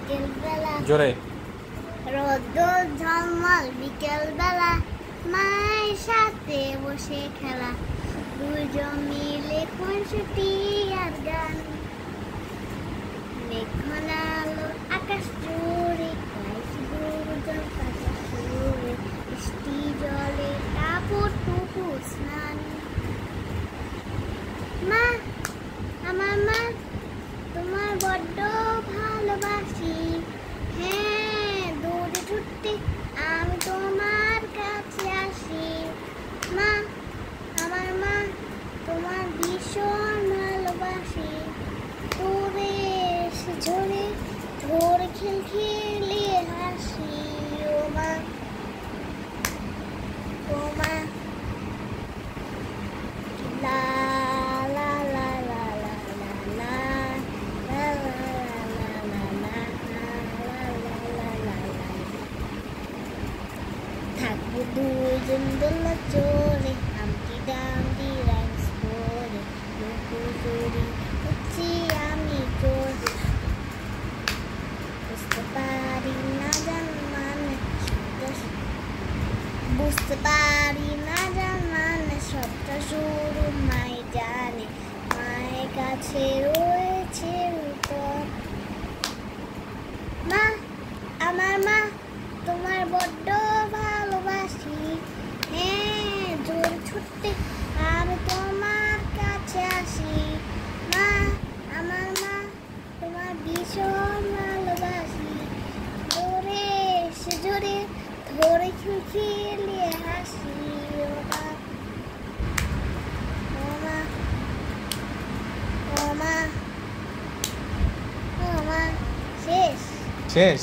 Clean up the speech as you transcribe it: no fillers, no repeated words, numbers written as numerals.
বিকেল বেলা জোরে রোদ্দুর ঝলমল বিকেল বেলা মায়ের সাথে বসে খেলা দুজন মিলে খুনসুটি আর গান মেঘনা আলো আকাশ জুড়ে দুজন পাতা সুরে বৃষ্টি জলে কাপড় টুকু স্নান মা আমার মা তোমার বড্ড ভালোবাসি হ্যাঁ দৌড়ে ছুটতে আমি তোমার কাছে আসি মা আমার মা তোমার ভীষণ ভালোবাসি দৌড়ে এসে ঝরে ধরে খিলখিলিয়ে হাসি ও মা লা লা লা লা লা লা লা লা লা লা লা লা লা লা লা থাকবো দুজন দোলা চলে হামটি ডামটি রাইমস পরে লুকোচুরি হচ্ছি আমি চোর বুঝতে পারি না জান মানে বুঝতে পারি না জান মানে সবটা শুরু মাই জানে মায়ের কাছে রয়েছে উত্তর মা আমার মা তোমার বড্ড ভালোবাসি হ্যাঁ জোর ছুটতে আমি তোমার কাছে আসি মা আমার মা তোমার ভীষণ ভালোবাসি জোরে এসে জোরে ধরে খিলখিলিয়ে হাসি ও মা ও মা ও মা ও মা শেষ শেষ